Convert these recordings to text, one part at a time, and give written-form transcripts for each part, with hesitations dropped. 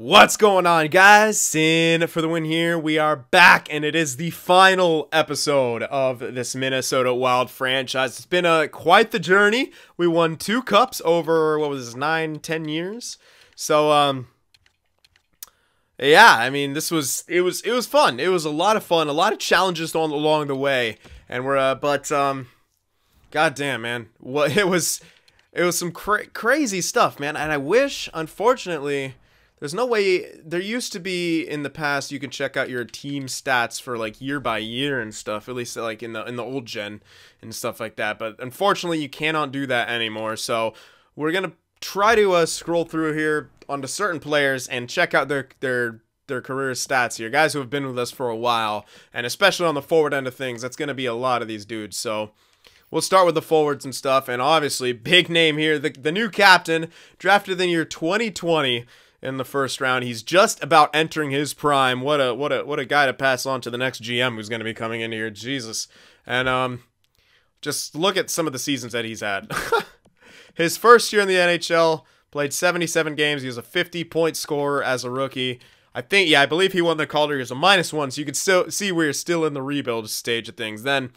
What's going on, guys? Cyn for the win here. We are back, and it is the final episode of this Minnesota Wild franchise. It's been quite the journey. We won 2 cups over, what was this, 9-10 years? So, yeah, I mean, it was fun. It was a lot of fun, a lot of challenges along the way, and goddamn, man, it was some crazy stuff, man, and I wish, unfortunately, there's no way. There used to be in the past you can check out your team stats for like year by year and stuff, at least like in the old gen and stuff like that. But unfortunately, you cannot do that anymore. So we're gonna try to scroll through here onto certain players and check out their career stats here. Guys who have been with us for a while, and especially on the forward end of things, that's gonna be a lot of these dudes. So we'll start with the forwards and stuff, and obviously big name here, the new captain, drafted in the year 2020. In the first round. He's just about entering his prime. What a guy to pass on to the next GM who's going to be coming in here. Jesus. And just look at some of the seasons that he's had. His first year in the NHL, played 77 games. He was a 50-point scorer as a rookie. I believe he won the Calder. He was a -1, so you can still see we're still in the rebuild stage of things. Then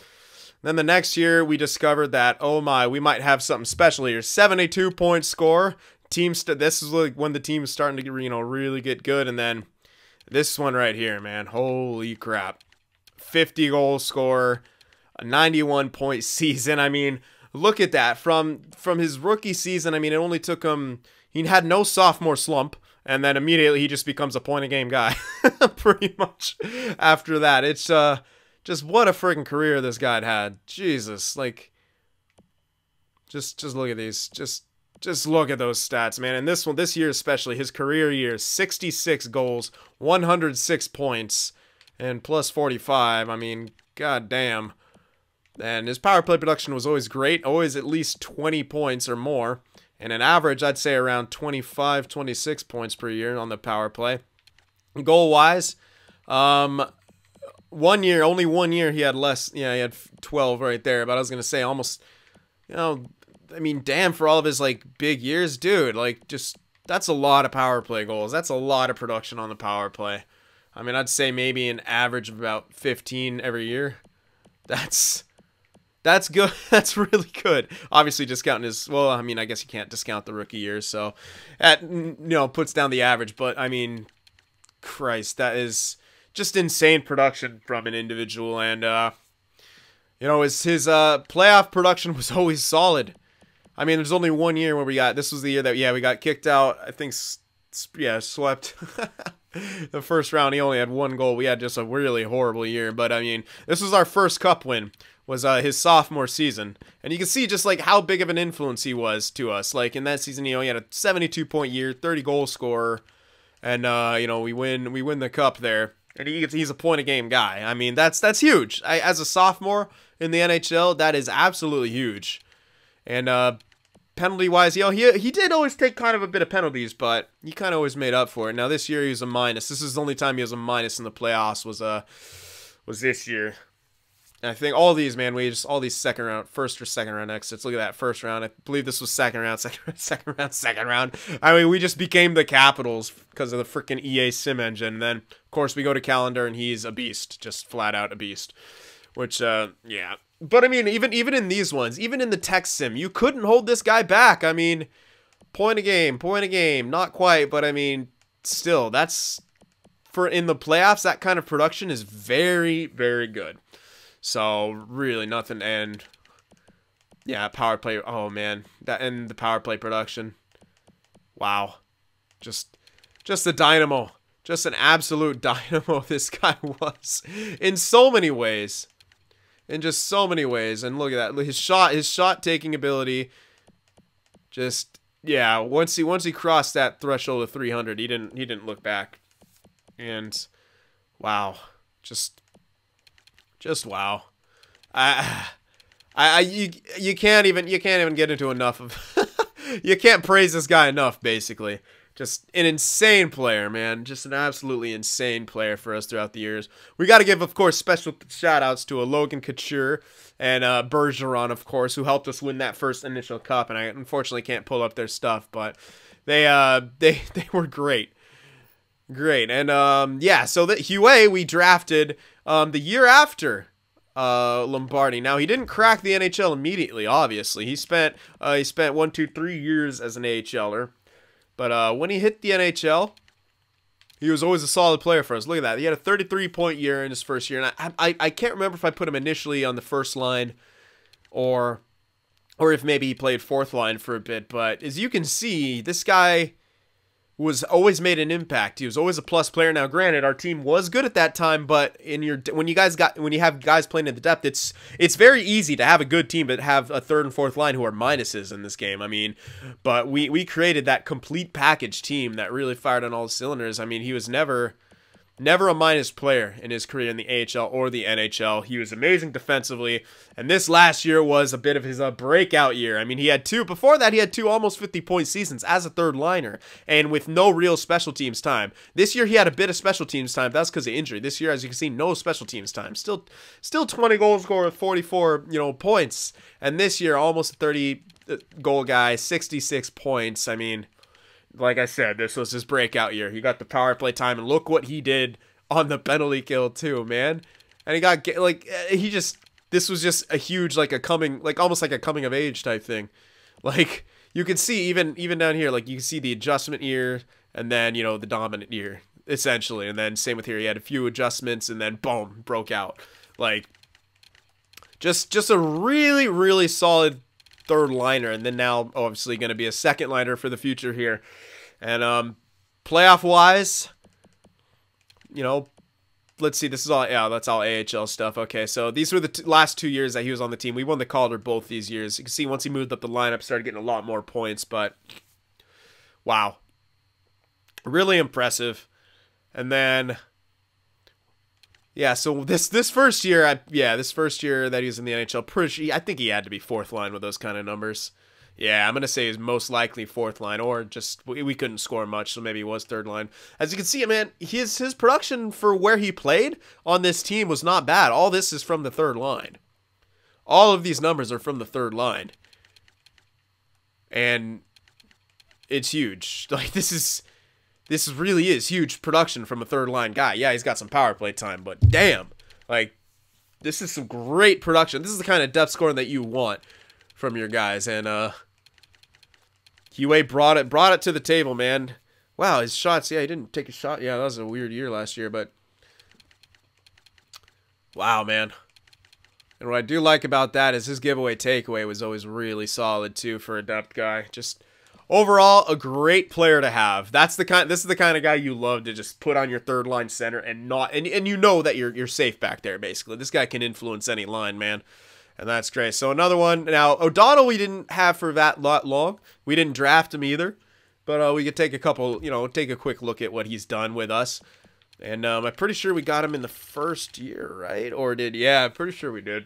the next year, we discovered that, oh my, we might have something special here. 72-point score. This is like when the team is starting to, really get good, and then this one right here, man, holy crap, 50-goal scorer, a 91-point season. I mean, look at that from his rookie season. I mean, it only took him. He had no sophomore slump, and then immediately he just becomes a point-a-game guy, pretty much. After that, it's just what a freaking career this guy had. Jesus, like, just look at these, Just look at those stats, man. And this year especially, his career year, 66 goals, 106 points, and plus 45. I mean, goddamn. And his power play production was always great, always at least 20 points or more. And an average, I'd say around 25, 26 points per year on the power play. Goal-wise, only 1 year he had less. Yeah, he had 12 right there. But I was going to say almost, I mean, damn, for all of his, like, big years, dude, like, that's a lot of power play goals. That's a lot of production on the power play. I mean, I'd say maybe an average of about 15 every year. That's good. That's really good. Obviously, discounting his, well, I mean, I guess you can't discount the rookie years, so that, puts down the average, but, I mean, Christ, that is just insane production from an individual, and, his playoff production was always solid. I mean, there's only 1 year where this was the year that, we got kicked out, I think, swept the first round. He only had 1 goal. We had just a really horrible year, but, I mean, this was our first cup win, was his sophomore season, and you can see just, like, how big of an influence he was to us. Like, in that season, he had a 72-point year, 30-goal scorer, and, we win the cup there, and he's a point-a-game guy. I mean, that's huge. As a sophomore in the NHL, that is absolutely huge. And penalty-wise, he did always take kind of a bit of penalties, but he kind of always made up for it. Now this year he was a minus. This is the only time he was a minus in the playoffs was this year. And I think all these, man, all these first or second round exits. Look at that first round. I believe this was second round. I mean, we just became the Capitals because of the freaking EA sim engine. And then of course we go to calendar and he's a beast, just flat out a beast. Which, yeah. But, I mean, even in these ones, even in the tech sim, you couldn't hold this guy back. I mean, point a game. Not quite, but, I mean, still, that's, in the playoffs, that kind of production is very, very good. So, really nothing, and, yeah, power play, oh, man, and the power play production. Wow. Just a dynamo. Just an absolute dynamo this guy was. In so many ways. In just so many ways, and look at that, his shot taking ability, just, yeah, once he crossed that threshold of 300, he didn't look back, and wow, just wow. You can't even get into enough of you can't praise this guy enough, basically. Just an insane player, man. Just an absolutely insane player for us throughout the years. We got to give, of course, special shout-outs to Logan Couture and Bergeron, of course, who helped us win that first initial cup. And I unfortunately can't pull up their stuff, but they were great. Great. And yeah, so that Huey we drafted the year after Lombardi. Now he didn't crack the NHL immediately, obviously. He spent 1, 2, 3 years as an AHLer. But when he hit the NHL, he was always a solid player for us. Look at that. He had a 33-point year in his first year. And I can't remember if I put him initially on the first line or if maybe he played fourth line for a bit. But as you can see, this guy was always made an impact. He was always a plus player. Now, granted, our team was good at that time, but when you have guys playing in the depth, it's very easy to have a good team but have a third and fourth line who are minuses in this game. I mean, but we created that complete package team that really fired on all cylinders. I mean, he was never a minus player in his career in the AHL or the NHL. He was amazing defensively, and this last year was a bit of his breakout year. I mean, before that, he had two almost 50-point seasons as a third liner, and with no real special teams time. This year, he had a bit of special teams time. That's because of injury. This year, as you can see, no special teams time. Still 20 goals scored, 44, points. And this year, almost a 30 goal guy, 66 points. I mean, like I said, this was his breakout year. He got the power play time, and look what he did on the penalty kill too, man. And he got this was just a huge almost like a coming of age type thing. Like you can see even down here, like you can see the adjustment year and then the dominant year essentially, and then same with here. He had a few adjustments and then boom, broke out. Like just a really, really solid third liner, and then now obviously going to be a second liner for the future here. And playoff wise, let's see, this is all, yeah, that's all AHL stuff. Okay, so these were the last 2 years that he was on the team. We won the Calder both these years. You can see once he moved up the lineup, started getting a lot more points, but wow, really impressive. And then yeah, so this first year, this first year that he was in the NHL, I think he had to be fourth line with those kind of numbers. Yeah, I'm going to say he's most likely fourth line, or just we couldn't score much, so maybe he was third line. As you can see, man, his production for where he played on this team was not bad. All this is from the third line. All of these numbers are from the third line. And it's huge. Like, this really is huge production from a third line guy. Yeah, he's got some power play time, but damn, like, this is some great production. This is the kind of depth scoring that you want from your guys. And Huey brought it to the table, man. Wow, his shots. Yeah, he didn't take a shot. Yeah, that was a weird year last year, but wow, man. And what I do like about that is his giveaway takeaway was always really solid too for a depth guy. Just overall, a great player to have. This is the kind of guy you love to just put on your third line center and you know that you're safe back there, basically. This guy can influence any line, man. And that's great. So another one. Now, O'Donnell we didn't have for that long. We didn't draft him either. But we could take a quick look at what he's done with us. And I'm pretty sure we got him in the first year, right? Yeah, I'm pretty sure we did.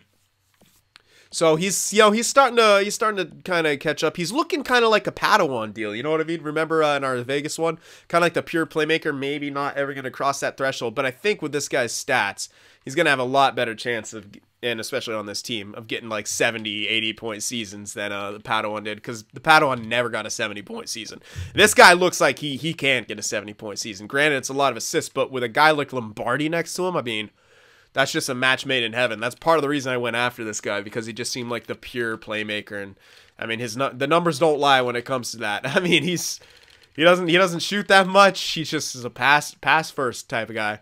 So he's starting to kind of catch up. He's looking kind of like a Padawan deal. You know what I mean? Remember in our Vegas one, kind of like the pure playmaker. Maybe not ever going to cross that threshold, but I think with this guy's stats, he's going to have a lot better chance of, and especially on this team, of getting like 70, 80-point seasons than the Padawan did, because the Padawan never got a 70-point season. This guy looks like he can't get a 70-point season. Granted, it's a lot of assists, but with a guy like Lombardi next to him, I mean, that's just a match made in heaven. That's part of the reason I went after this guy, because he just seemed like the pure playmaker. And I mean, the numbers don't lie when it comes to that. I mean, he doesn't shoot that much. He just is a pass first type of guy.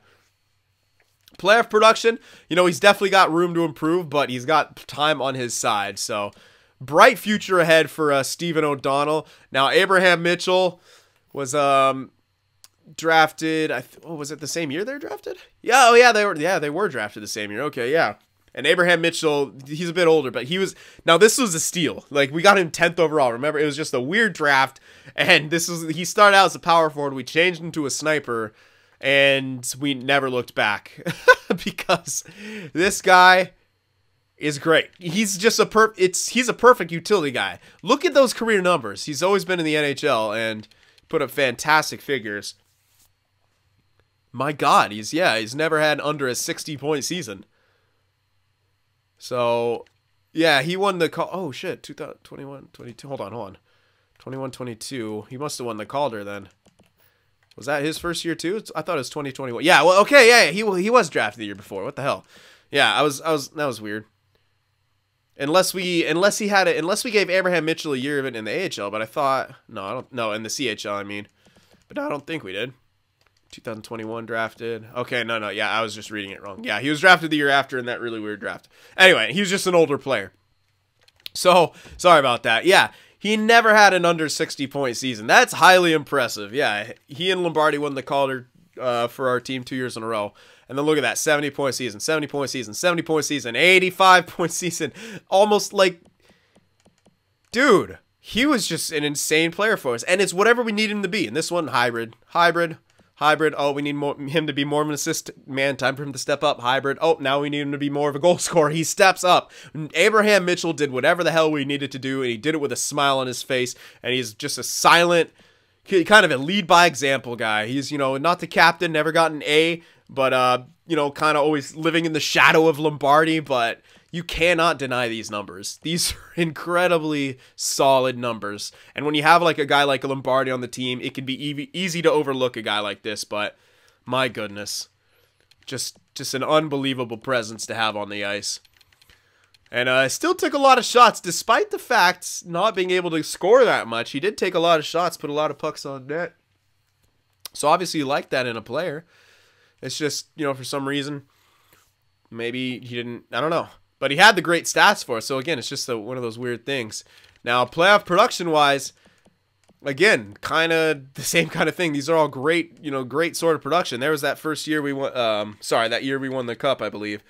Playoff production, he's definitely got room to improve, but he's got time on his side. So bright future ahead for Stephen O'Donnell. Now, Abraham Mitchell was drafted. Was it the same year they were drafted? Yeah, oh yeah, they were drafted the same year. Okay, yeah. And Abraham Mitchell, he's a bit older, but this was a steal. Like, we got him 10th overall. Remember, it was just a weird draft, and he started out as a power forward. We changed him to a sniper, and we never looked back because this guy is great. He's just he's a perfect utility guy. Look at those career numbers. He's always been in the NHL and put up fantastic figures. My God, he's never had under a 60-point season. So, yeah, he won the oh shit, 2021, 22. Hold on. 21, 22. He must have won the Calder then. Was that his first year too? I thought it was 2021. Yeah, well, okay, yeah, he was drafted the year before. What the hell? Yeah, that was weird. Unless we gave Abraham Mitchell a year of it in the AHL, but I thought no, in the CHL I mean. But no, I don't think we did. 2021 drafted. Okay, no, yeah, I was just reading it wrong. Yeah, he was drafted the year after in that really weird draft. Anyway, he was just an older player. So, sorry about that. Yeah, he never had an under 60-point season. That's highly impressive. Yeah, he and Lombardi won the Calder for our team 2 years in a row. And then look at that, 70-point season, 70-point season, 70-point season, 85-point season. Almost like, dude, he was just an insane player for us. And it's whatever we need him to be. And this one, hybrid. Oh, we need him to be more of an assist man. Time for him to step up. Hybrid. Oh, now we need him to be more of a goal scorer. He steps up. Abraham Mitchell did whatever the hell we needed to do, and he did it with a smile on his face. And he's just a silent, kind of a lead by example guy. He's, not the captain, never got an A, but, kind of always living in the shadow of Lombardi, but you cannot deny these numbers. These are incredibly solid numbers. And when you have like a guy like Lombardi on the team, it can be easy to overlook a guy like this, but my goodness, just an unbelievable presence to have on the ice. And still took a lot of shots, despite the fact not being able to score that much. He did take a lot of shots, put a lot of pucks on net. So obviously you like that in a player. It's just, for some reason, maybe he didn't, I don't know. But he had the great stats for us. So again, it's just one of those weird things. Now, playoff production-wise, again, kind of the same kind of thing. These are all great, great sort of production. There was that first year we won, that year we won the Cup, I believe.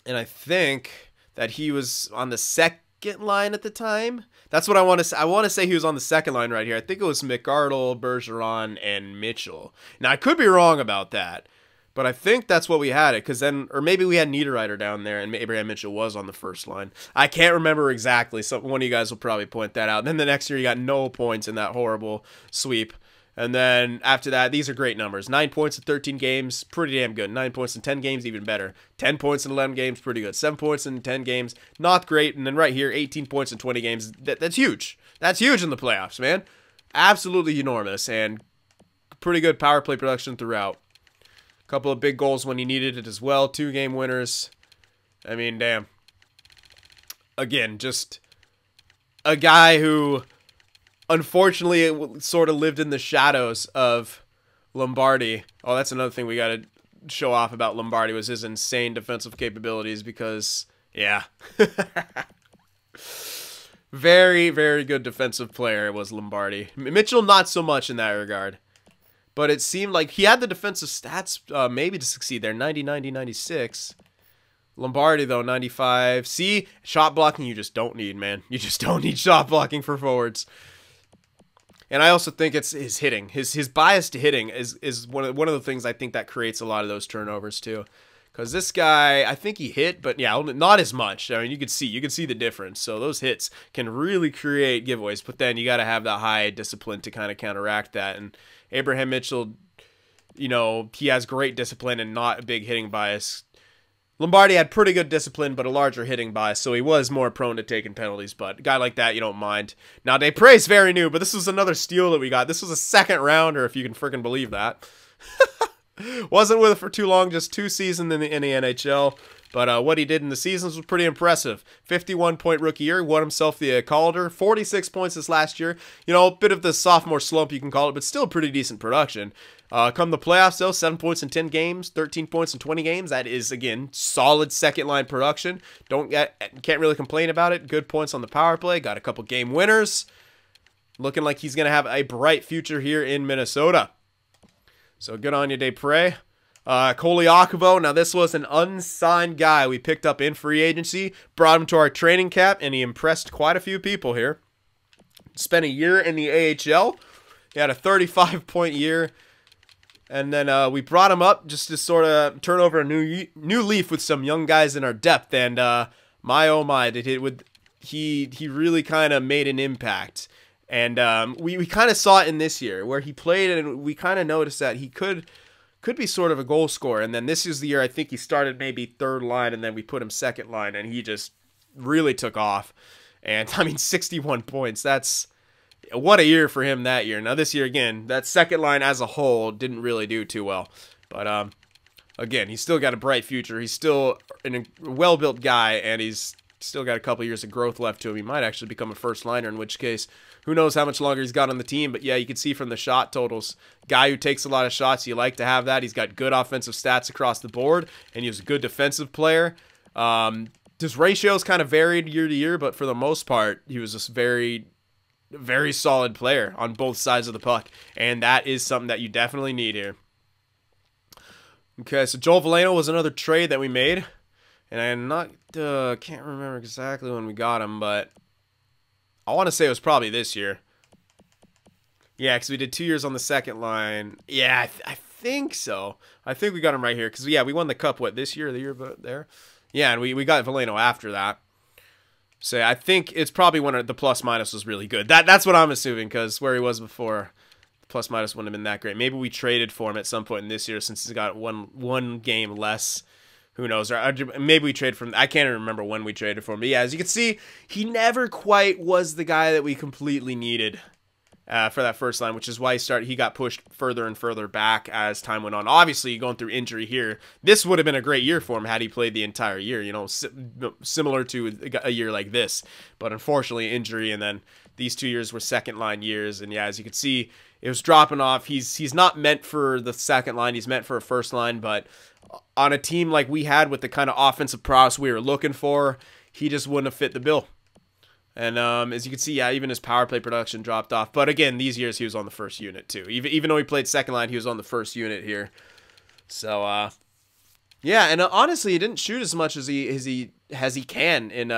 And I think that he was on the second line at the time. That's what I want to say. I want to say he was on the second line right here. I think it was McArdle, Bergeron, and Mitchell. Now, I could be wrong about that, but I think that's what we had it. Because then, or maybe we had Niederreiter down there, and Abraham Mitchell was on the first line. I can't remember exactly. So one of you guys will probably point that out. And then the next year, you got no points in that horrible sweep. And then after that, these are great numbers. 9 points in 13 games, pretty damn good. 9 points in 10 games, even better. 10 points in 11 games, pretty good. 7 points in 10 games, not great. And then right here, 18 points in 20 games. That's huge. That's huge in the playoffs, man. Absolutely enormous. And pretty good power play production throughout. A couple of big goals when he needed it as well. 2-game winners. I mean, damn. Again, just a guy who, unfortunately, it sort of lived in the shadows of Lombardi. Oh, that's another thing we got to show off about Lombardi, was his insane defensive capabilities because, yeah. Very, very good defensive player was Lombardi. Mitchell, not so much in that regard. But it seemed like he had the defensive stats maybe to succeed there. 90, 90, 96. Lombardi, though, 95. See, shot blocking you just don't need, man. You just don't need shot blocking for forwards. And I also think it's his hitting. His bias to hitting is one of the things I think that creates a lot of those turnovers too. Because this guy, I think he hit, but yeah, not as much. I mean, you can see the difference. So those hits can really create giveaways, but then you got to have that high discipline to kind of counteract that. And Abraham Mitchell, he has great discipline and not a big hitting bias. Lombardi had pretty good discipline, but a larger hitting bias, so he was more prone to taking penalties. But a guy like that, you don't mind. Now, Desprez's very new, but this was another steal that we got. This was a second rounder, if you can freaking believe that. Wasn't with it for too long, just 2 seasons in the NHL. But what he did in the seasons was pretty impressive. 51-point rookie year, won himself the Calder. 46 points this last year. A bit of the sophomore slump, you can call it, but still pretty decent production. Come the playoffs, though, 7 points in 10 games, 13 points in 20 games. That is, again, solid second-line production. Can't really complain about it. Good points on the power play. Got a couple game winners. Looking like he's going to have a bright future here in Minnesota. So good on you, Desprez. Koliakovo, now this was an unsigned guy we picked up in free agency. Brought him to our training camp, and he impressed quite a few people here. Spent a year in the AHL. He had a 35-point year. And then we brought him up just to sort of turn over a new leaf with some young guys in our depth. And my oh my, he really kind of made an impact. And we kind of saw it in this year where he played, and we kind of noticed that he could be sort of a goal scorer. And then this is the year I think he started maybe third line, and then we put him second line, and he just really took off. And I mean, 61 points. That's what a year for him that year. Now this year, again, that second line as a whole didn't really do too well. But again, he's still got a bright future. He's still a well-built guy, and he's still got a couple years of growth left to him. He might actually become a first liner, in which case, who knows how much longer he's got on the team. But yeah, you can see from the shot totals, guy who takes a lot of shots, you like to have that. He's got good offensive stats across the board, and he's a good defensive player. His ratios kind of varied year to year, but for the most part, he was just very solid player on both sides of the puck, and that is something that you definitely need here. Okay, so Joel Veleno was another trade that we made, and I'm can't remember exactly when we got him, but I want to say it was probably this year. Yeah, because we did 2 years on the second line. Yeah, I think so. I think we got him right here, because yeah, we won the cup, what, this year or the year there? Yeah, and we got Veleno after that. So I think it's probably when the plus-minus was really good. That's what I'm assuming, because where he was before, plus-minus wouldn't have been that great. Maybe we traded for him at some point in this year since he's got one game less. Who knows? Or maybe we traded for him. I can't even remember when we traded for him. But yeah, as you can see, he never quite was the guy that we completely needed for that first line, which is why he got pushed further and further back as time went on. Obviously, going through injury here, this would have been a great year for him had he played the entire year, you know, similar to a year like this. But unfortunately, injury, and then these 2 years were second-line years. And yeah, as you can see, it was dropping off. He's not meant for the second line. He's meant for a first line, but on a team like we had with the kind of offensive prowess we were looking for, he just wouldn't have fit the bill. And as you can see, yeah, even his power play production dropped off. But again, these years he was on the first unit too. Even though he played second line, he was on the first unit here. So yeah, and honestly, he didn't shoot as much as he can. And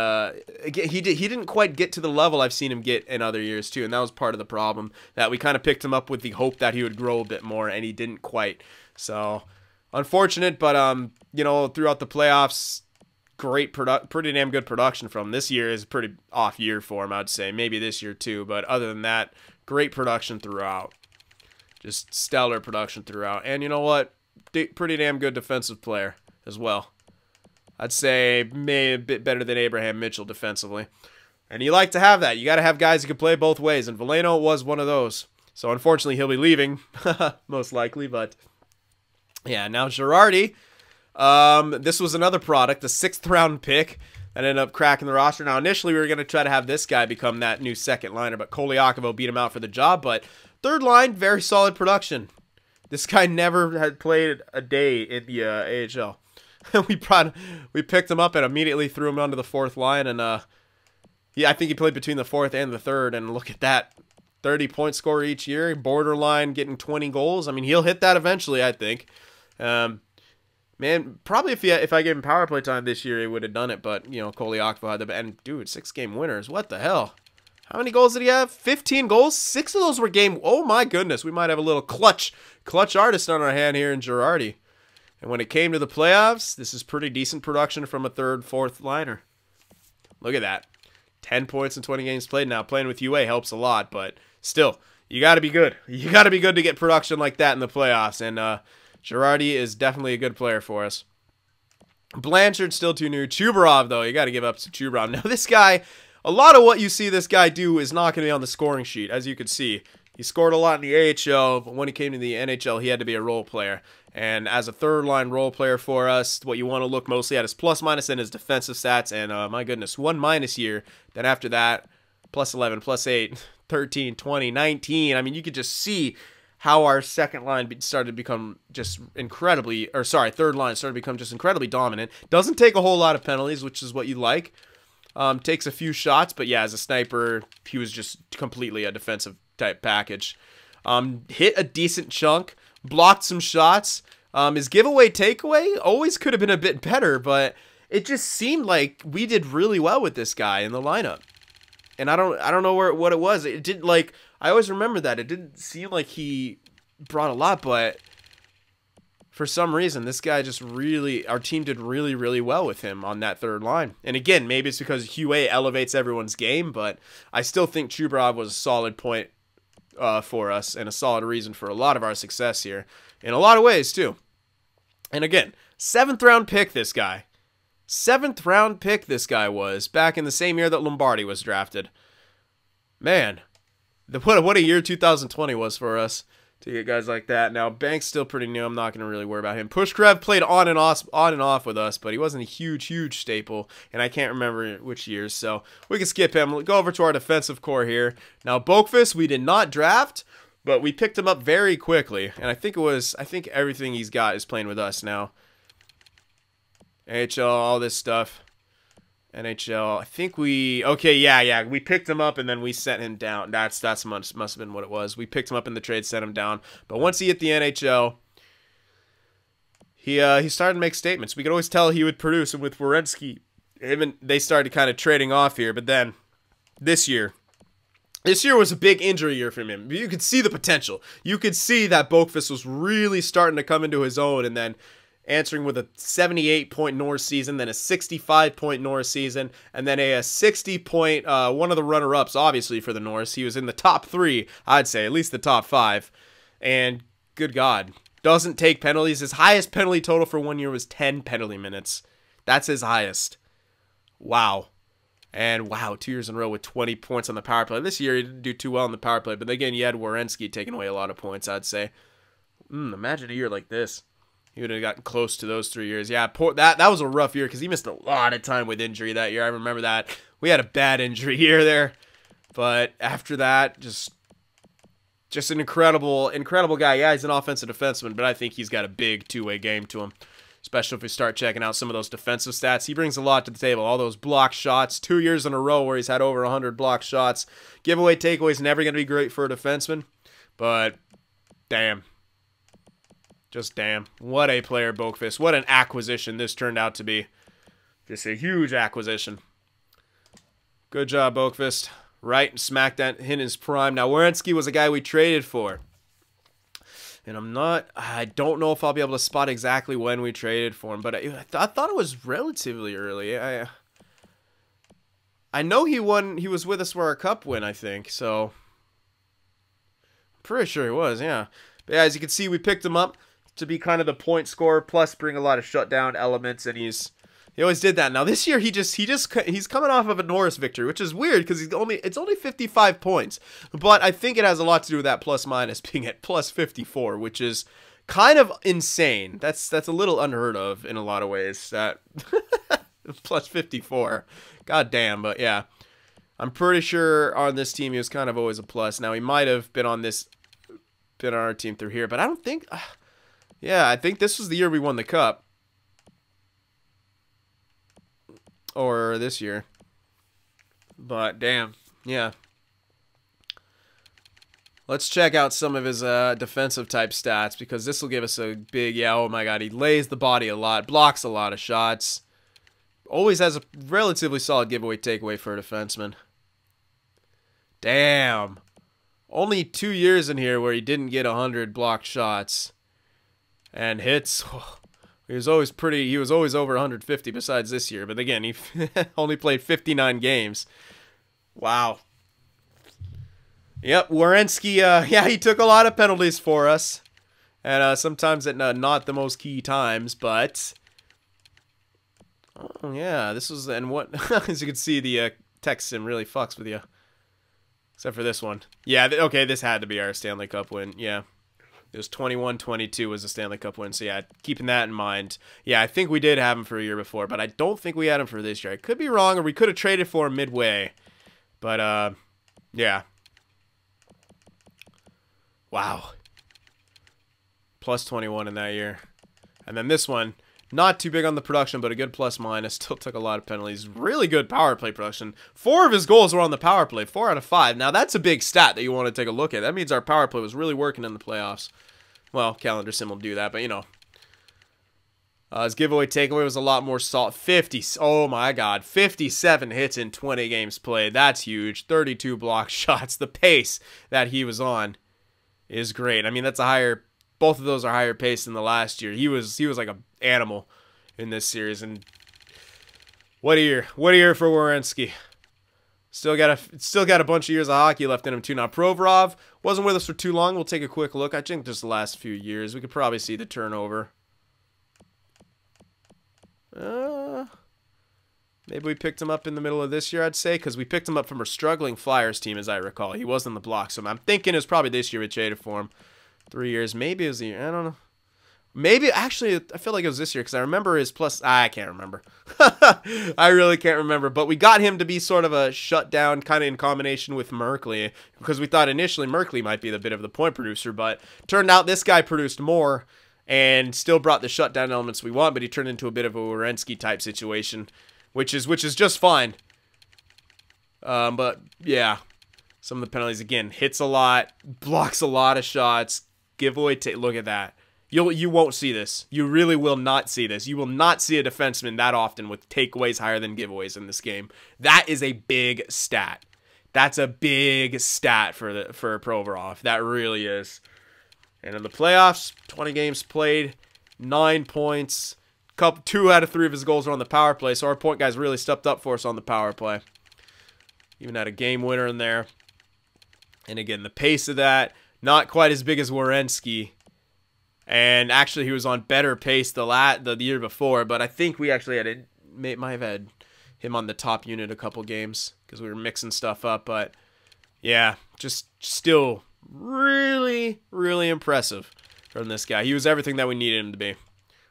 he didn't quite get to the level I've seen him get in other years too. And that was part of the problem, that we kind of picked him up with the hope that he would grow a bit more, and he didn't quite. So unfortunate, but you know, throughout the playoffs, pretty damn good production from him. This year is a pretty off year for him, I'd say. Maybe this year too, but other than that, great production throughout. Just stellar production throughout. And you know what? Pretty damn good defensive player as well. I'd say maybe a bit better than Abraham Mitchell defensively. And you like to have that. You got to have guys who can play both ways, and Veleno was one of those. So unfortunately, he'll be leaving, most likely, but yeah, now Girardi. This was another product, the 6th round pick that ended up cracking the roster. Now, initially, we were going to try to have this guy become that new second liner, but Koliakovo beat him out for the job. But third line, very solid production. This guy never had played a day in the AHL. we picked him up and immediately threw him onto the 4th line, and yeah, I think he played between the 4th and the 3rd, and look at that. 30-point scorer each year, borderline getting 20 goals. I mean, he'll hit that eventually, I think. Man, probably if I gave him power play time this year, he would have done it. But, you know, Koliakovo had the... And, dude, 6-game winners. What the hell? How many goals did he have? 15 goals? 6 of those were game... Oh, my goodness. We might have a little clutch artist on our hand here in Girardi. And when it came to the playoffs, this is pretty decent production from a 3rd, 4th liner. Look at that. 10 points in 20 games played now. Playing with UA helps a lot, but still, you got to be good. You got to be good to get production like that in the playoffs. And, Girardi is definitely a good player for us. Blanchard's still too new. Chubarov, though, you got to give up to Chubarov. Now, this guy, a lot of what you see this guy do is not going to be on the scoring sheet, as you can see. He scored a lot in the AHL, but when he came to the NHL, he had to be a role player. And as a third-line role player for us, what you want to look mostly at is plus-minus and his defensive stats. And, my goodness, 1- year. Then after that, +11, +8, 13, 20, 19. I mean, you could just see how our second line started to become just incredibly, or sorry, third line started to become just incredibly dominant. Doesn't take a whole lot of penalties, which is what you like. Takes a few shots, but yeah, as a sniper, he was just completely a defensive type package. Hit a decent chunk, blocked some shots. His giveaway takeaway always could have been a bit better, but it just seemed like we did really well with this guy in the lineup. And I don't know what it was. It didn't, like, I always remember that. It didn't seem like he brought a lot, but for some reason, this guy just really, our team did really, really well with him on that third line. And again, maybe it's because Hue elevates everyone's game, but I still think Chubarov was a solid point for us and a solid reason for a lot of our success here in a lot of ways too. And again, 7th round pick this guy. 7th round pick this guy was back in the same year that Lombardi was drafted. Man, What a year 2020 was for us to get guys like that. Now Banks still pretty new. I'm not going to really worry about him. Pushkarev played on and off with us, but he wasn't a huge staple, and I can't remember which years, so we can skip him. We'll go over to our defensive core here. Now Boqvist, we did not draft, but we picked him up very quickly, and I think everything he's got is playing with us now. NHL, all this stuff. NHL, I think we picked him up and then we sent him down. That's must have been what it was. We picked him up in the trade, sent him down. But once he hit the NHL, he started to make statements. We could always tell he would produce. And with Werenski, even they started kind of trading off here. But then this year was a big injury year for him. You could see the potential. You could see that Boqvist was really starting to come into his own, and then answering with a 78-point Norris season, then a 65-point Norris season, and then a 60-point, one of the runner-ups, obviously, for the Norris. He was in the top 3, I'd say, at least the top 5. And, good God, doesn't take penalties. His highest penalty total for 1 year was 10 penalty minutes. That's his highest. Wow. And, wow, 2 years in a row with 20 points on the power play. This year, he didn't do too well on the power play, but again, you had Werenski taking away a lot of points, I'd say. Imagine a year like this. He would have gotten close to those 3 years. Yeah, that was a rough year because he missed a lot of time with injury that year. I remember that. We had a bad injury year there. But after that, just an incredible guy. Yeah, he's an offensive defenseman, but I think he's got a big two-way game to him, especially if we start checking out some of those defensive stats. He brings a lot to the table. All those block shots, 2 years in a row where he's had over 100 block shots. Giveaway takeaways never going to be great for a defenseman, but damn. Just damn. What a player, Boqvist. What an acquisition this turned out to be. Just a huge acquisition. Good job, Boqvist. Right smack that in his prime. Now, Werenski was a guy we traded for. And I don't know if I'll be able to spot exactly when we traded for him, but I thought it was relatively early. I know he was with us for our cup win, I think, so I'm pretty sure he was, yeah. But yeah, as you can see, we picked him up to be kind of the point scorer, plus bring a lot of shutdown elements, and he always did that. Now this year he's coming off of a Norris victory, which is weird because it's only 55 points, but I think it has a lot to do with that plus minus being at plus 54, which is kind of insane. That's a little unheard of in a lot of ways. That plus 54, god damn. But yeah, I'm pretty sure on this team he was kind of always a plus. Now he might have been on our team through here, but I don't think. Yeah, I think this was the year we won the cup. Or this year. But, damn. Yeah. Let's check out some of his defensive type stats, because this will give us a big, yeah, oh my god, he lays the body a lot, blocks a lot of shots. Always has a relatively solid giveaway takeaway for a defenseman. Damn. Only 2 years in here where he didn't get 100 blocked shots. And hits, he was always over 150 besides this year. But again, he only played 59 games. Wow. Yep, Werenski, yeah, he took a lot of penalties for us. And sometimes at not the most key times, but... Oh, yeah, this was, and what, as you can see, the text sim really fucks with you. Except for this one. Yeah, okay, this had to be our Stanley Cup win, yeah. It was 21-22 was the Stanley Cup win. So, yeah, keeping that in mind. Yeah, I think we did have him for a year before, but I don't think we had him for this year. I could be wrong, or we could have traded for him midway. But, yeah. Wow. Plus 21 in that year. And then this one, not too big on the production, but a good plus minus. Still took a lot of penalties. Really good power play production. 4 of his goals were on the power play. 4 out of 5. Now, that's a big stat that you want to take a look at. That means our power play was really working in the playoffs. Well, calendar sim will do that, but you know. His giveaway takeaway was a lot more solid. 50. Oh my god. 57 hits in 20 games played. That's huge. 32 block shots. The pace that he was on is great. I mean, that's a higher... Both of those are higher pace than the last year. He was like an animal in this series, and what a year! What a year for Werenski. Still got a bunch of years of hockey left in him too. Now Provorov wasn't with us for too long. We'll take a quick look. I think just the last few years we could probably see the turnover. Maybe we picked him up in the middle of this year, I'd say, because we picked him up from a struggling Flyers team, as I recall. He was in the block, so I'm thinking it was probably this year we traded for him. 3 years. Maybe it was a year. I don't know. Maybe, actually, I feel like it was this year, because I remember his plus... I can't remember. I really can't remember. But we got him to be sort of a shutdown, kind of in combination with Merkley, because we thought initially Merkley might be the bit of the point producer, but turned out this guy produced more and still brought the shutdown elements we want, but he turned into a bit of a Werenski-type situation, which is just fine. But, yeah, some of the penalties, again, hits a lot, blocks a lot of shots, giveaway... Look at that. You won't see this. You really will not see this. You will not see a defenseman that often with takeaways higher than giveaways in this game. That is a big stat. That's a big stat for Provorov. That really is. And in the playoffs, 20 games played, 9 points. 2 out of 3 of his goals are on the power play, so our point guys really stepped up for us on the power play. Even had a game winner in there. And again, the pace of that, not quite as big as Werenski. And actually, he was on better pace the year before, but I think we actually might have had him on the top unit a couple games because we were mixing stuff up. But yeah, just still really, really impressive from this guy. He was everything that we needed him to be.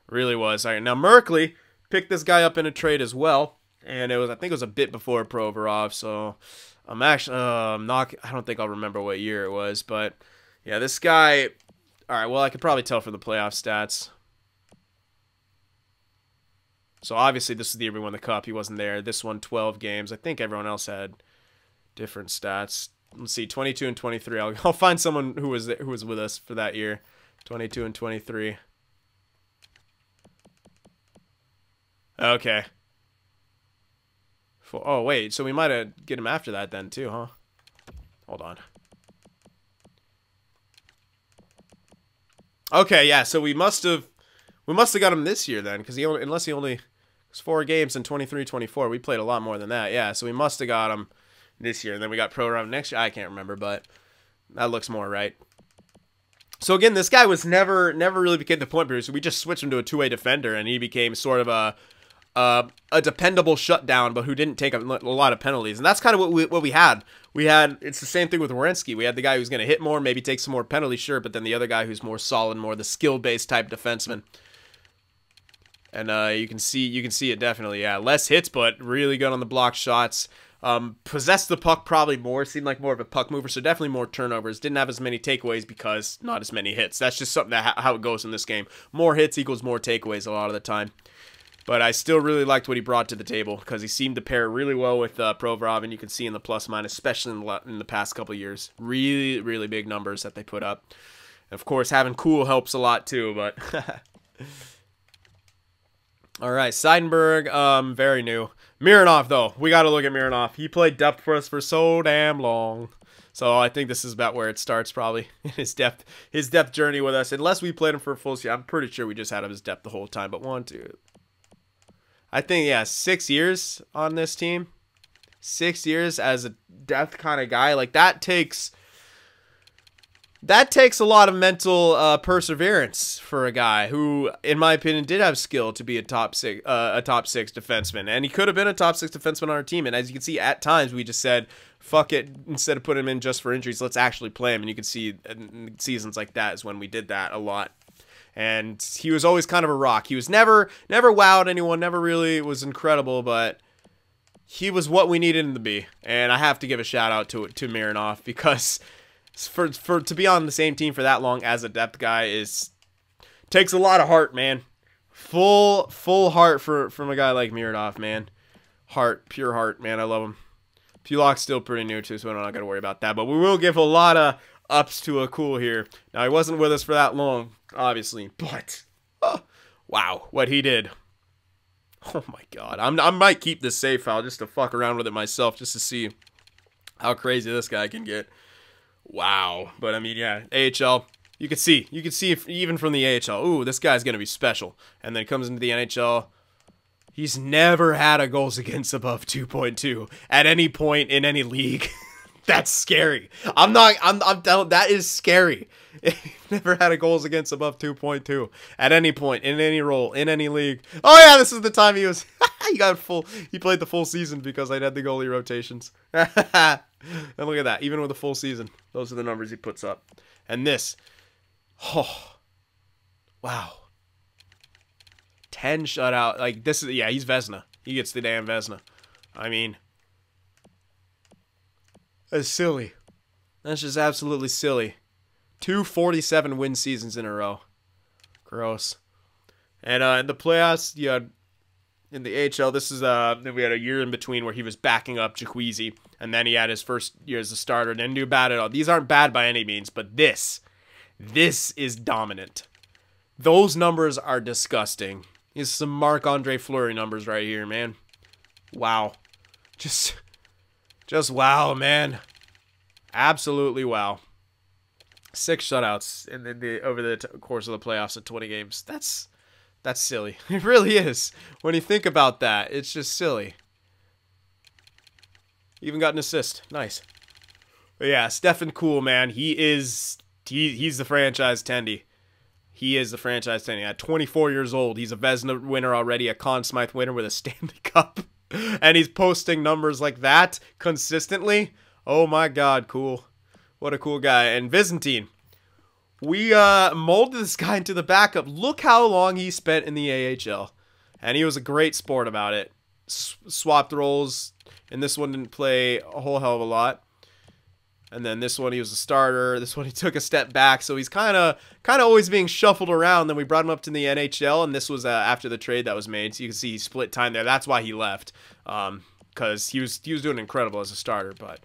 Really was. All right, now Merkley picked this guy up in a trade as well, and I think it was a bit before Provorov. So I'm actually I don't think I'll remember what year it was, but yeah, this guy. All right, well, I could probably tell from the playoff stats. So, obviously, this is the year we won the Cup. He wasn't there. This one, 12 games. I think everyone else had different stats. Let's see, 22 and 23. I'll find someone who was with us for that year. 22 and 23. Okay. Oh, wait. So, we might have get him after that then, too, huh? Hold on. Okay, yeah, so we must have got him this year then, because unless he only was 4 games in 23-24, we played a lot more than that. Yeah, so we must have got him this year, and then we got Provorov next year. I can't remember, but that looks more right. So again, this guy was never really became the point producer. We just switched him to a two-way defender, and he became sort of a dependable shutdown, but who didn't take a lot of penalties, and that's kind of what we had. It's the same thing with Werenski. We had the guy who's going to hit more, maybe take some more penalties, sure, but then the other guy who's more solid, more the skill-based type defenseman. And you can see it definitely. Yeah, less hits, but really good on the block shots. Possessed the puck probably more. Seemed like more of a puck mover, so definitely more turnovers. Didn't have as many takeaways because not as many hits. That's just something that how it goes in this game. More hits equals more takeaways a lot of the time. But I still really liked what he brought to the table because he seemed to pair really well with Provorov, and you can see in the plus-minus, especially in the past couple of years, really, really big numbers that they put up. And of course, having Cool helps a lot too, but... All right, Seidenberg, very new. Mironov, though. We got to look at Mironov. He played depth for us for so damn long. So I think this is about where it starts, probably, his depth journey with us. Unless we played him for a full season. I'm pretty sure we just had him as depth the whole time, but 1, 2... I think, yeah, 6 years on this team. 6 years as a depth kind of guy. Like, that takes a lot of mental perseverance for a guy who, in my opinion, did have skill to be a top six defenseman. And he could have been a top 6 defenseman on our team. And as you can see, at times, we just said, fuck it, instead of putting him in just for injuries, let's actually play him. And you can see in seasons like that is when we did that a lot. And he was always kind of a rock. He was never wowed anyone, never really was incredible, but he was what we needed him to be. And I have to give a shout out to Mironov because to be on the same team for that long as a depth guy takes a lot of heart, man. Full heart from a guy like Mironov, man. Heart, pure heart, man. I love him. Pulak's still pretty new too, so I'm not gonna worry about that. But we will give a lot of ups to a Cool here. Now, he wasn't with us for that long, obviously, but wow, what he did. Oh my god. I might keep this save file just to fuck around with it myself, just to see how crazy this guy can get. Wow. But I mean, yeah, AHL, you can see even from the AHL, ooh, this guy's gonna be special. And then comes into the NHL, he's never had a goals against above 2.2 at any point in any league. That's scary. I'm telling, that is scary. Never had a goals against above 2.2 at any point, in any role, in any league. Oh yeah, this is the time he was, he played the full season because I had the goalie rotations. And look at that, even with a full season, those are the numbers he puts up. And this, oh, wow. 10 shutout, like this is, yeah, he's Vezina. He gets the damn Vezina. I mean, that's silly. That's just absolutely silly. 2 47 win seasons in a row. Gross. And in the playoffs, you had in the AHL, this is we had a year in between where he was backing up Jacuzzi, and then he had his first year as a starter. Didn't do bad at all. These aren't bad by any means, but this is dominant. Those numbers are disgusting. These are some Marc-Andre Fleury numbers right here, man. Wow. Just wow, man. Absolutely wow. 6 shutouts over the course of the playoffs in 20 games. That's silly. It really is. When you think about that, it's just silly. Even got an assist. Nice. But yeah, Stefan Cool, man. He's the franchise Tendy. He is the franchise Tendy. At 24 years old, he's a Vezina winner already, a Conn Smythe winner with a Stanley Cup. And he's posting numbers like that consistently. Oh my God, cool. What a cool guy. And Byzantine. We molded this guy into the backup. Look how long he spent in the AHL. And he was a great sport about it. Swapped roles. And this one didn't play a whole hell of a lot. And then this one he was a starter. This one he took a step back. So he's kind of always being shuffled around. Then we brought him up to the NHL. And this was after the trade that was made. So you can see he split time there. That's why he left. Because he was doing incredible as a starter. But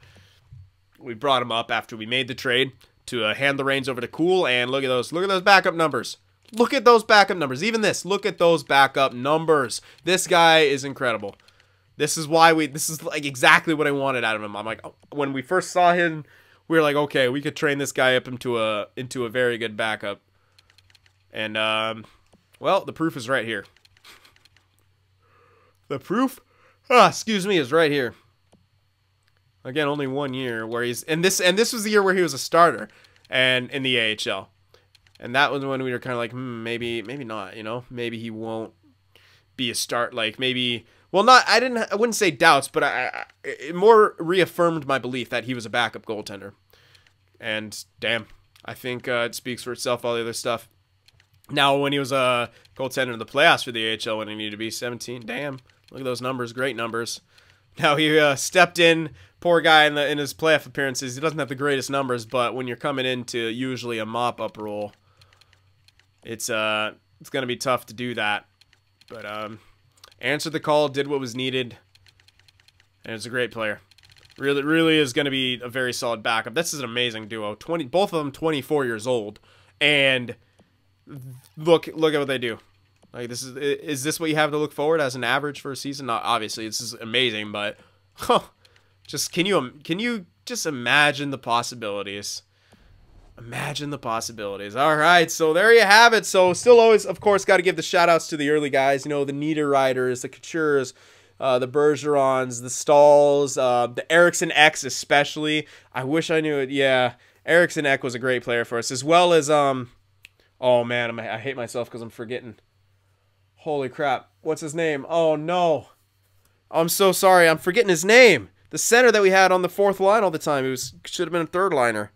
we brought him up after we made the trade to hand the reins over to Cool, and look at those backup numbers. Look at those backup numbers. Even this, look at those backup numbers. This guy is incredible. This is why this is like exactly what I wanted out of him. I'm like, when we first saw him, we were like, okay, we could train this guy up into a very good backup. And well, the proof is right here. The proof, excuse me, is right here. Again, only 1 year where he's and this was the year where he was a starter and in the AHL. And that was when we were kind of like, maybe not, you know? Maybe he won't be a start, like maybe, well, not I wouldn't say doubts, but it more reaffirmed my belief that he was a backup goaltender. And damn, I think it speaks for itself, all the other stuff. Now, when he was a goaltender in the playoffs for the AHL when he needed to be 17, damn, look at those numbers, great numbers. Now he stepped in, poor guy in his playoff appearances. He doesn't have the greatest numbers, but when you're coming into usually a mop-up role, it's going to be tough to do that. But answered the call, did what was needed, and it's a great player. Really is going to be a very solid backup. This is an amazing duo. Both of them 24 years old, and look at what they do. Like, is this what you have to look forward as an average for a season? Not obviously, this is amazing, but just can you just imagine the possibilities? Imagine the possibilities. All right, so there you have it. So still always, of course, got to give the shout outs to the early guys. You know, the Niederreiters, the Coutures, the Bergerons, the Stalls, the Eriksson X especially. I wish I knew it. Yeah, Eriksson Ek was a great player for us, as well as oh man, I hate myself because I'm forgetting. Holy crap. What's his name? Oh, no. I'm so sorry. I'm forgetting his name. The center that we had on the fourth line all the time. He should have been a third liner.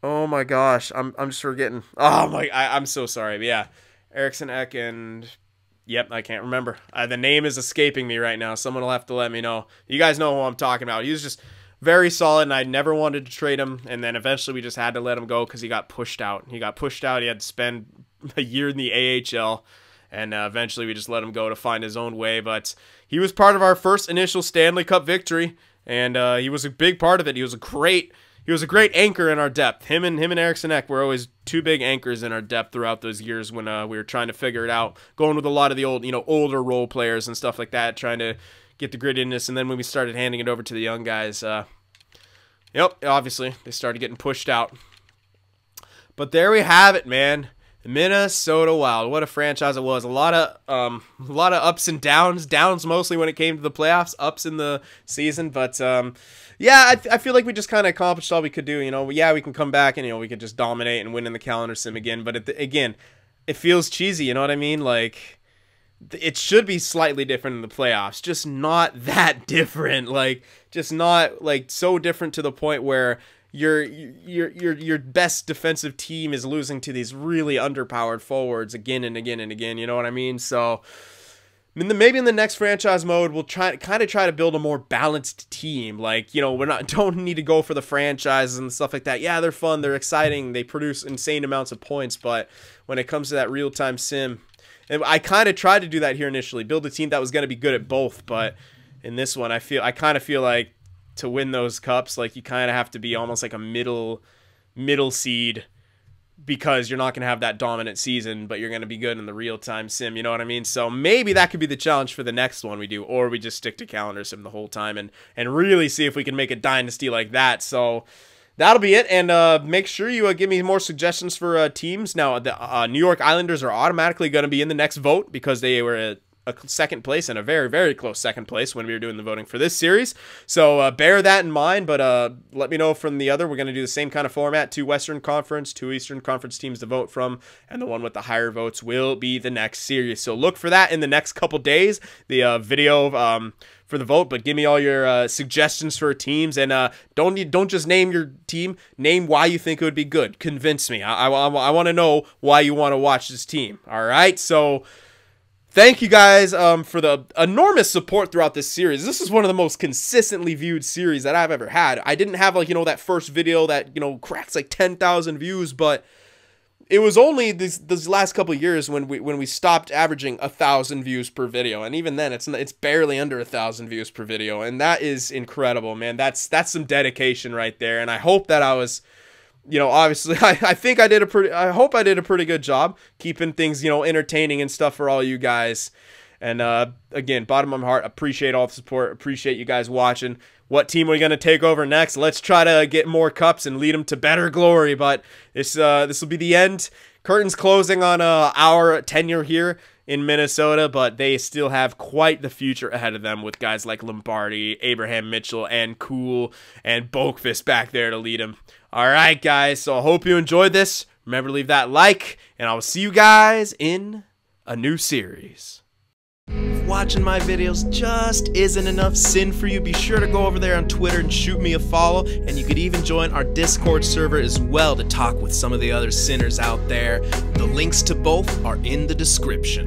Oh, my gosh. I'm just forgetting. Oh, my. I'm so sorry. But yeah. Eriksson Ek and... Yep, I can't remember. The name is escaping me right now. Someone will have to let me know. You guys know who I'm talking about. He was just very solid, and I never wanted to trade him. And then eventually we just had to let him go because he got pushed out. He got pushed out. He had to spend a year in the AHL. And eventually we just let him go to find his own way. But he was part of our first initial Stanley Cup victory. And he was a big part of it. He was a great anchor in our depth. Him and Eriksson Ek were always two big anchors in our depth throughout those years when we were trying to figure it out. Going with a lot of the older role players and stuff like that. Trying to get the grittiness. And then when we started handing it over to the young guys, yep, obviously they started getting pushed out. But there we have it, man. Minnesota Wild. What a franchise it was. A lot of ups and downs. Downs mostly when it came to the playoffs. Ups in the season. But yeah, I feel like we just kind of accomplished all we could do. You know, yeah, we can come back and we could just dominate and win in the calendar sim again. But again, it feels cheesy. You know what I mean? Like, it should be slightly different in the playoffs. Just not that different. Like, just not like so different to the point where your best defensive team is losing to these really underpowered forwards again and again and again. You know what I mean? So maybe in the next franchise mode, we'll try to build a more balanced team. Like, don't need to go for the franchises and stuff like that. Yeah, they're fun, they're exciting, they produce insane amounts of points. But when it comes to that real-time sim, and I kind of tried to do that here initially, build a team that was going to be good at both. But in this one, I kind of feel like to win those cups, like, you kind of have to be almost like a middle seed, because you're not going to have that dominant season, but you're going to be good in the real-time sim, you know what I mean? So maybe that could be the challenge for the next one we do, or we just stick to calendar sim the whole time and really see if we can make a dynasty like that. So that'll be it, and make sure you give me more suggestions for teams. Now, the New York Islanders are automatically going to be in the next vote because they were at a second place and a very, very close second place when we were doing the voting for this series. So bear that in mind, but let me know from the other. We're going to do the same kind of format: 2 Western Conference, 2 Eastern Conference teams to vote from, and the one with the higher votes will be the next series. So look for that in the next couple days, the video for the vote. But give me all your suggestions for teams, and don't just name your team, name why you think it would be good. Convince me. I want to know why you want to watch this team. All right, so thank you guys for the enormous support throughout this series. This is one of the most consistently viewed series that I've ever had. I didn't have, like, that first video that, cracks like 10,000 views, but it was only these last couple of years when we stopped averaging 1,000 views per video, and even then it's barely under 1,000 views per video, and that is incredible, man. That's some dedication right there, and I hope that I was, obviously, I hope I did a pretty good job keeping things, entertaining and stuff for all you guys. And again, bottom of my heart, appreciate all the support, appreciate you guys watching. What team are we going to take over next? Let's try to get more cups and lead them to better glory. But this will be the end. Curtains closing on our tenure here in Minnesota, but they still have quite the future ahead of them with guys like Lombardi, Abraham Mitchell, and Cool, and Boakfist back there to lead them. All right, guys, so I hope you enjoyed this. Remember to leave that like, and I will see you guys in a new series. If watching my videos just isn't enough Cyn for you, be sure to go over there on Twitter and shoot me a follow, and you could even join our Discord server as well to talk with some of the other Cynners out there. The links to both are in the description.